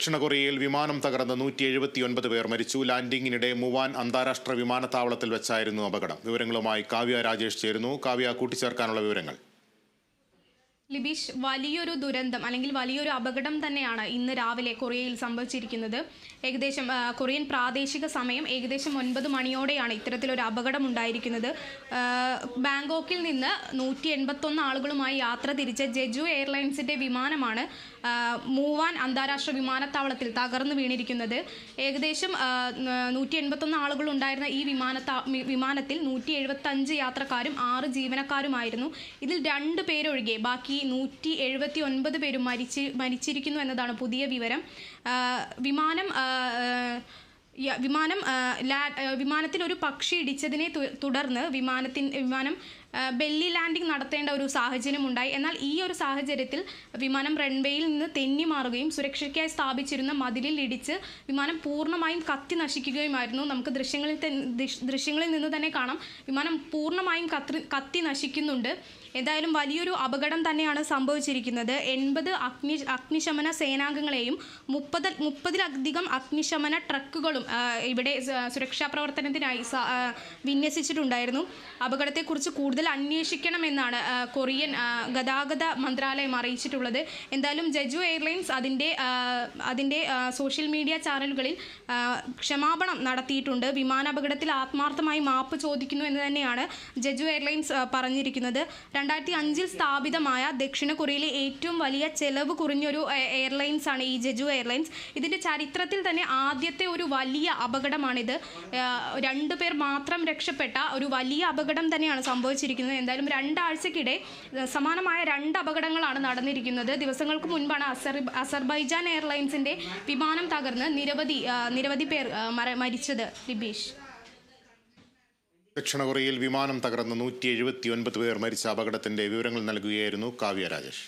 ദക്ഷിണ കൊറിയയിൽ വിമാനം തകർന്ന് 179 പേർ മരിച്ചു. ലാൻഡിങ്ങിനിടെ മുവാൻ അന്താരാഷ്ട്ര വിമാനത്താവളത്തിൽ വെച്ചായിരുന്നു അപകടം. വിവരങ്ങളുമായി കാവ്യ രാജേഷ് ചേരുന്നു. കാവ്യ, കൂട്ടിച്ചേർക്കാനുള്ള വിവരങ്ങൾ. ലിബീഷ്, വലിയൊരു ദുരന്തം അല്ലെങ്കിൽ വലിയൊരു അപകടം തന്നെയാണ് ഇന്ന് രാവിലെ കൊറിയയിൽ സംഭവിച്ചിരിക്കുന്നത്. ഏകദേശം കൊറിയൻ പ്രാദേശിക സമയം ഏകദേശം 9 മണിയോടെയാണ് ഇത്തരത്തിലൊരു അപകടം ഉണ്ടായിരിക്കുന്നത്. ബാങ്കോക്കിൽ നിന്ന് 181 ആളുകളുമായി യാത്ര തിരിച്ച ജെജു എയർലൈൻസിന്റെ വിമാനമാണ് മൂവാൻ അന്താരാഷ്ട്ര വിമാനത്താവളത്തിൽ തകർന്നു വീണിരിക്കുന്നത്. ഏകദേശം 181 ആളുകൾ ഉണ്ടായിരുന്ന ഈ വിമാനത്തിൽ 175 യാത്രക്കാരും 6 ജീവനക്കാരുമായിരുന്നു. ഇതിൽ 2 പേരൊഴികെ ബാക്കി 179 പേരും മരിച്ചിരിക്കുന്നു എന്നതാണ് പുതിയ വിവരം. വിമാനത്തിൽ ഒരു പക്ഷി ഇടിച്ചതിനെ തുടർന്ന് വിമാനം ബെല്ലി ലാൻഡിംഗ് നടത്തേണ്ട ഒരു സാഹചര്യം ഉണ്ടായി. എന്നാൽ ഈ ഒരു സാഹചര്യത്തിൽ വിമാനം റൺവേയിൽ നിന്ന് തെന്നി മാറുകയും സുരക്ഷയ്ക്കായി സ്ഥാപിച്ചിരുന്ന മതിലിൽ ഇടിച്ച് വിമാനം പൂർണ്ണമായും കത്തി നശിക്കുകയുമായിരുന്നു. നമുക്ക് ദൃശ്യങ്ങളിൽ നിന്ന് തന്നെ കാണാം, വിമാനം പൂർണ്ണമായും കത്തി നശിക്കുന്നുണ്ട്. എന്തായാലും വലിയൊരു അപകടം തന്നെയാണ് സംഭവിച്ചിരിക്കുന്നത്. 80 അഗ്നിശമന സേനാംഗങ്ങളെയും 30-ലധികം അഗ്നിശമന ട്രക്കുകളും ഇവിടെ സുരക്ഷാ പ്രവർത്തനത്തിനായി വിന്യസിച്ചിട്ടുണ്ടായിരുന്നു. അപകടത്തെക്കുറിച്ച് കൂടുതൽ അന്വേഷിക്കണമെന്നാണ് കൊറിയൻ ഗതാഗത മന്ത്രാലയം അറിയിച്ചിട്ടുള്ളത്. എന്തായാലും ജെജു എയർലൈൻസ് അതിൻ്റെ സോഷ്യൽ മീഡിയ ചാനലുകളിൽ ക്ഷമാപണം നടത്തിയിട്ടുണ്ട്. വിമാനാപകടത്തിൽ ആത്മാർത്ഥമായി മാപ്പ് ചോദിക്കുന്നു എന്ന് തന്നെയാണ് ജെജു എയർലൈൻസ് പറഞ്ഞിരിക്കുന്നത്. 2005 സ്ഥാപിതമായ ദക്ഷിണ കൊറിയയിലെ ഏറ്റവും വലിയ ചെലവ് കുറഞ്ഞൊരു എയർലൈൻസ് ആണ് ഈ ജെജു എയർലൈൻസ്. ഇതിൻ്റെ ചരിത്രത്തിൽ തന്നെ ആദ്യത്തെ ഒരു വലിയ അപകടമാണിത്. 2 പേർ മാത്രം രക്ഷപ്പെട്ട ഒരു വലിയ അപകടം തന്നെയാണ് സംഭവിച്ചിരിക്കുന്നത്. എന്തായാലും 2 ആഴ്ചക്കിടെ സമാനമായ 2 അപകടങ്ങളാണ് നടന്നിരിക്കുന്നത്. ദിവസങ്ങൾക്ക് മുൻപാണ് അസർബൈജാൻ എയർലൈൻസിന്റെ വിമാനം തകർന്ന് നിരവധി പേർ മരിച്ചത്. ലിബീഷ്, ദക്ഷിണ കൊറിയയിൽ വിമാനം തകർന്ന് 179 പേർ മരിച്ച അപകടത്തിന്റെ വിവരങ്ങൾ നൽകുകയായിരുന്നു കാവ്യ രാജേഷ്.